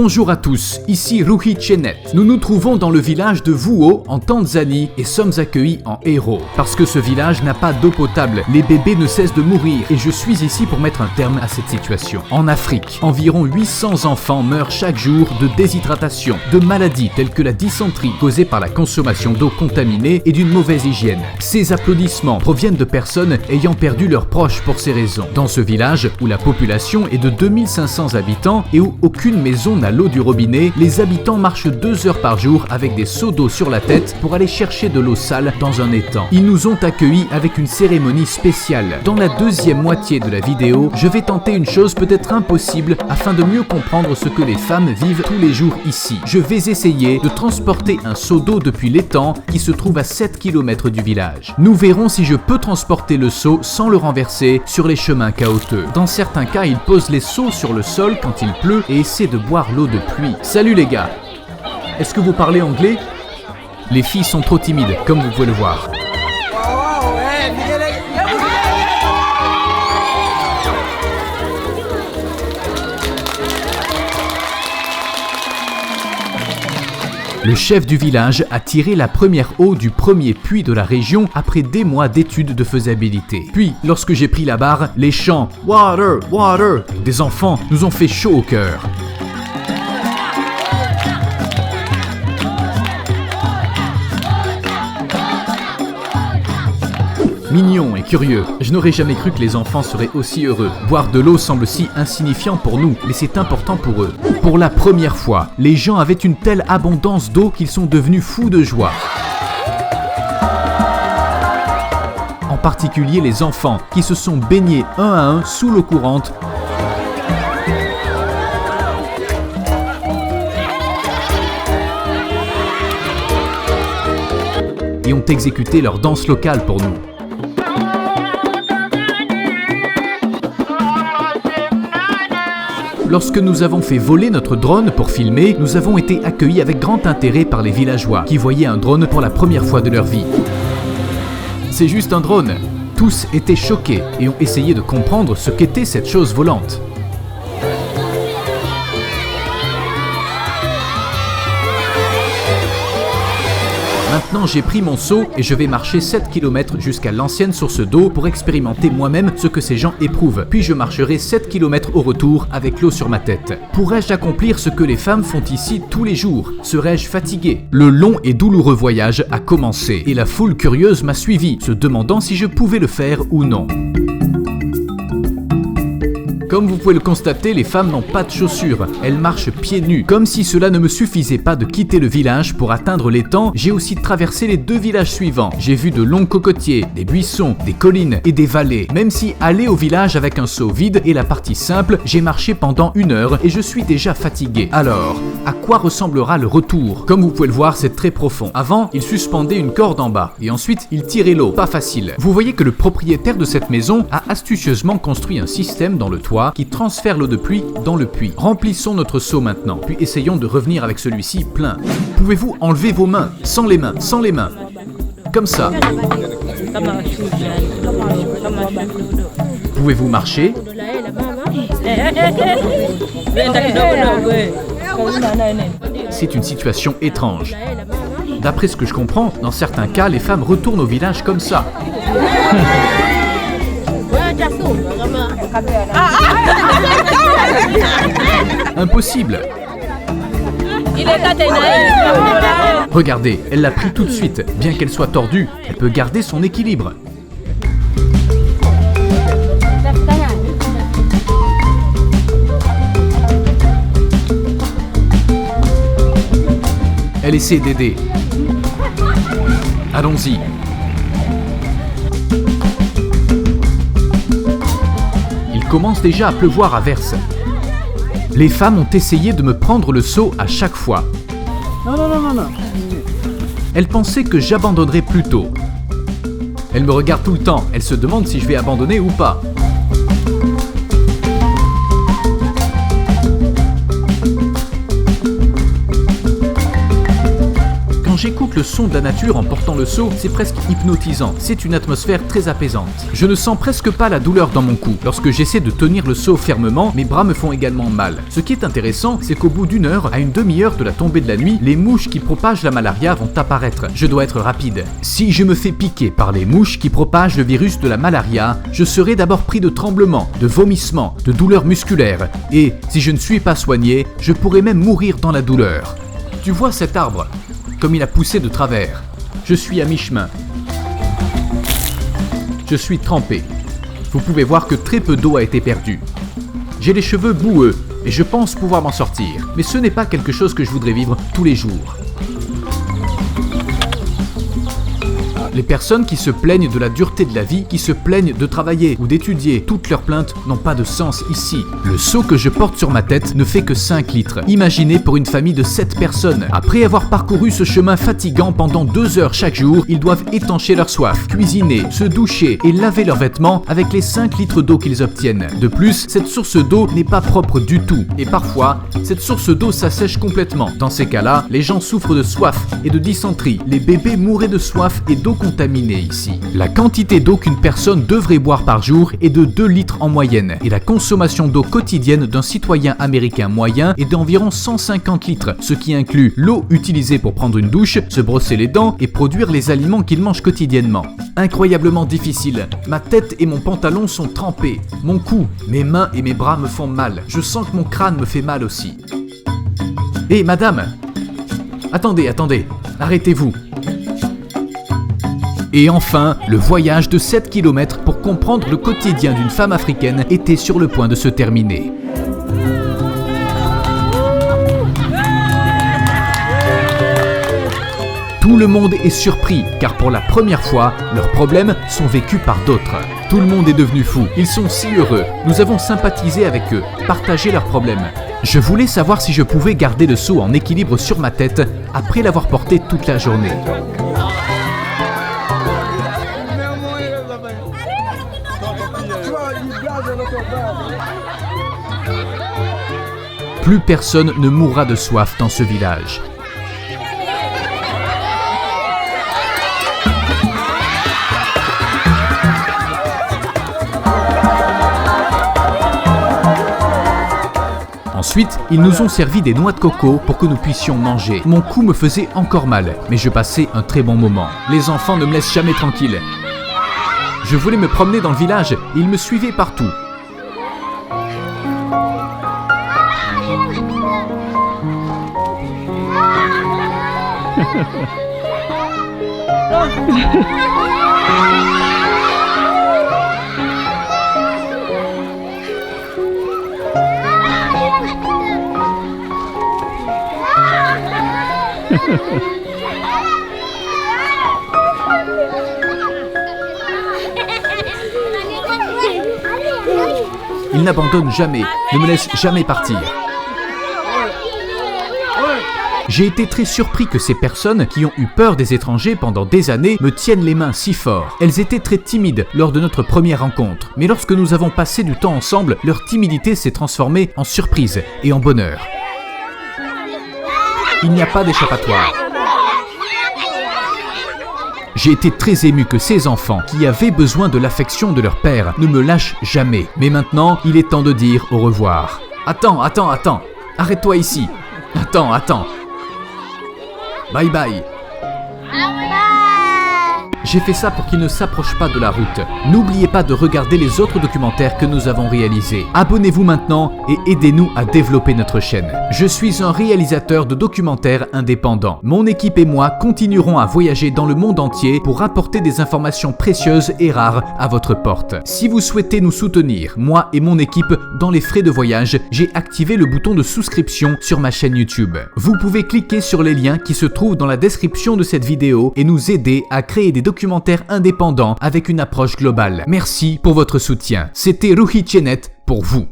Bonjour à tous, ici Ruhi Chenet. Nous nous trouvons dans le village de Vuo en Tanzanie et sommes accueillis en héros. Parce que ce village n'a pas d'eau potable, les bébés ne cessent de mourir et je suis ici pour mettre un terme à cette situation. En Afrique, environ 800 enfants meurent chaque jour de déshydratation, de maladies telles que la dysenterie causée par la consommation d'eau contaminée et d'une mauvaise hygiène. Ces applaudissements proviennent de personnes ayant perdu leurs proches pour ces raisons. Dans ce village où la population est de 2500 habitants et où aucune maison n'a l'eau du robinet, les habitants marchent 2 heures par jour avec des seaux d'eau sur la tête pour aller chercher de l'eau sale dans un étang. Ils nous ont accueillis avec une cérémonie spéciale. Dans la deuxième moitié de la vidéo, je vais tenter une chose peut-être impossible afin de mieux comprendre ce que les femmes vivent tous les jours ici. Je vais essayer de transporter un seau d'eau depuis l'étang qui se trouve à 7 km du village. Nous verrons si je peux transporter le seau sans le renverser sur les chemins chaotiques. Dans certains cas, ils posent les seaux sur le sol quand il pleut et essaient de boire l'eau de pluie. Salut les gars! Est-ce que vous parlez anglais? Les filles sont trop timides, comme vous pouvez le voir. Le chef du village a tiré la première eau du premier puits de la région après des mois d'études de faisabilité. Puis, lorsque j'ai pris la barre, les chants « Water, water » des enfants nous ont fait chaud au cœur. Mignon et curieux, je n'aurais jamais cru que les enfants seraient aussi heureux. Boire de l'eau semble si insignifiant pour nous, mais c'est important pour eux. Pour la première fois, les gens avaient une telle abondance d'eau qu'ils sont devenus fous de joie. En particulier les enfants, qui se sont baignés un à un sous l'eau courante. Et ont exécuté leur danse locale pour nous. Lorsque nous avons fait voler notre drone pour filmer, nous avons été accueillis avec grand intérêt par les villageois qui voyaient un drone pour la première fois de leur vie. C'est juste un drone. Tous étaient choqués et ont essayé de comprendre ce qu'était cette chose volante. Maintenant, j'ai pris mon seau et je vais marcher 7 km jusqu'à l'ancienne source d'eau pour expérimenter moi-même ce que ces gens éprouvent. Puis je marcherai 7 km au retour avec l'eau sur ma tête. Pourrais-je accomplir ce que les femmes font ici tous les jours? Serais-je fatigué? Le long et douloureux voyage a commencé et la foule curieuse m'a suivi, se demandant si je pouvais le faire ou non. Comme vous pouvez le constater, les femmes n'ont pas de chaussures, elles marchent pieds nus. Comme si cela ne me suffisait pas de quitter le village pour atteindre l'étang, j'ai aussi traversé les 2 villages suivants. J'ai vu de longs cocotiers, des buissons, des collines et des vallées. Même si aller au village avec un seau vide est la partie simple, j'ai marché pendant 1 heure et je suis déjà fatigué. Alors, à quoi ressemblera le retour? Comme vous pouvez le voir, c'est très profond. Avant, il suspendait une corde en bas et ensuite, il tirait l'eau. Pas facile. Vous voyez que le propriétaire de cette maison a astucieusement construit un système dans le toit qui transfère l'eau de pluie dans le puits. Remplissons notre seau maintenant, puis essayons de revenir avec celui-ci plein. Pouvez-vous enlever vos mains? Sans les mains, sans les mains. Comme ça. Pouvez-vous marcher? C'est une situation étrange. D'après ce que je comprends, dans certains cas, les femmes retournent au village comme ça. Impossible. Regardez, elle l'a pris tout de suite. Bien qu'elle soit tordue, elle peut garder son équilibre. Elle essaie d'aider. Allons-y. Il commence déjà à pleuvoir à verse. Les femmes ont essayé de me prendre le seau à chaque fois. Non. Elles pensaient que j'abandonnerais plus tôt. Elles me regardent tout le temps. Elles se demandent si je vais abandonner ou pas. j'écoute le son de la nature en portant le seau, c'est presque hypnotisant. C'est une atmosphère très apaisante. Je ne sens presque pas la douleur dans mon cou. Lorsque j'essaie de tenir le seau fermement, mes bras me font également mal. Ce qui est intéressant, c'est qu'au bout d'une heure à une demi-heure de la tombée de la nuit, les mouches qui propagent la malaria vont apparaître. Je dois être rapide. Si je me fais piquer par les mouches qui propagent le virus de la malaria, je serai d'abord pris de tremblements, de vomissements, de douleurs musculaires. Et si je ne suis pas soigné, je pourrais même mourir dans la douleur. Tu vois cet arbre, comme il a poussé de travers. Je suis à mi-chemin. Je suis trempé. Vous pouvez voir que très peu d'eau a été perdue. J'ai les cheveux boueux et je pense pouvoir m'en sortir. Mais ce n'est pas quelque chose que je voudrais vivre tous les jours. Les personnes qui se plaignent de la dureté de la vie, qui se plaignent de travailler ou d'étudier, toutes leurs plaintes n'ont pas de sens ici. Le seau que je porte sur ma tête ne fait que 5 litres. Imaginez pour une famille de 7 personnes. Après avoir parcouru ce chemin fatigant pendant 2 heures chaque jour, ils doivent étancher leur soif, cuisiner, se doucher et laver leurs vêtements avec les 5 litres d'eau qu'ils obtiennent. De plus, cette source d'eau n'est pas propre du tout. Et parfois, cette source d'eau s'assèche complètement. Dans ces cas-là, les gens souffrent de soif et de dysenterie. Les bébés mourraient de soif et d'eau contaminée ici. La quantité d'eau qu'une personne devrait boire par jour est de 2 litres en moyenne et la consommation d'eau quotidienne d'un citoyen américain moyen est d'environ 150 litres, ce qui inclut l'eau utilisée pour prendre une douche, se brosser les dents et produire les aliments qu'il mange quotidiennement. Incroyablement difficile. Ma tête et mon pantalon sont trempés. Mon cou, mes mains et mes bras me font mal. Je sens que mon crâne me fait mal aussi. Hé, madame! Attendez, arrêtez-vous. Et enfin, le voyage de 7 km pour comprendre le quotidien d'une femme africaine était sur le point de se terminer. Tout le monde est surpris, car pour la première fois, leurs problèmes sont vécus par d'autres. Tout le monde est devenu fou, ils sont si heureux. Nous avons sympathisé avec eux, partagé leurs problèmes. Je voulais savoir si je pouvais garder le seau en équilibre sur ma tête après l'avoir porté toute la journée. Plus personne ne mourra de soif dans ce village. Ensuite, ils nous ont servi des noix de coco pour que nous puissions manger. Mon cou me faisait encore mal, mais je passais un très bon moment. Les enfants ne me laissent jamais tranquille. Je voulais me promener dans le village et ils me suivaient partout. Ils n'abandonnent jamais, ne me laissent jamais partir. J'ai été très surpris que ces personnes qui ont eu peur des étrangers pendant des années me tiennent les mains si fort. Elles étaient très timides lors de notre première rencontre, mais lorsque nous avons passé du temps ensemble, leur timidité s'est transformée en surprise et en bonheur. Il n'y a pas d'échappatoire. J'ai été très ému que ces enfants, qui avaient besoin de l'affection de leur père, ne me lâchent jamais. Mais maintenant, il est temps de dire au revoir. Attends. Arrête-toi ici. Attends. Bye bye. J'ai fait ça pour qu'ils ne s'approchent pas de la route. N'oubliez pas de regarder les autres documentaires que nous avons réalisés. Abonnez-vous maintenant et aidez-nous à développer notre chaîne. Je suis un réalisateur de documentaires indépendant. Mon équipe et moi continuerons à voyager dans le monde entier pour apporter des informations précieuses et rares à votre porte. Si vous souhaitez nous soutenir, moi et mon équipe, dans les frais de voyage, j'ai activé le bouton de souscription sur ma chaîne YouTube. Vous pouvez cliquer sur les liens qui se trouvent dans la description de cette vidéo et nous aider à créer des documentaires indépendants avec une approche globale. Merci pour votre soutien. C'était Ruhi Chenet pour vous.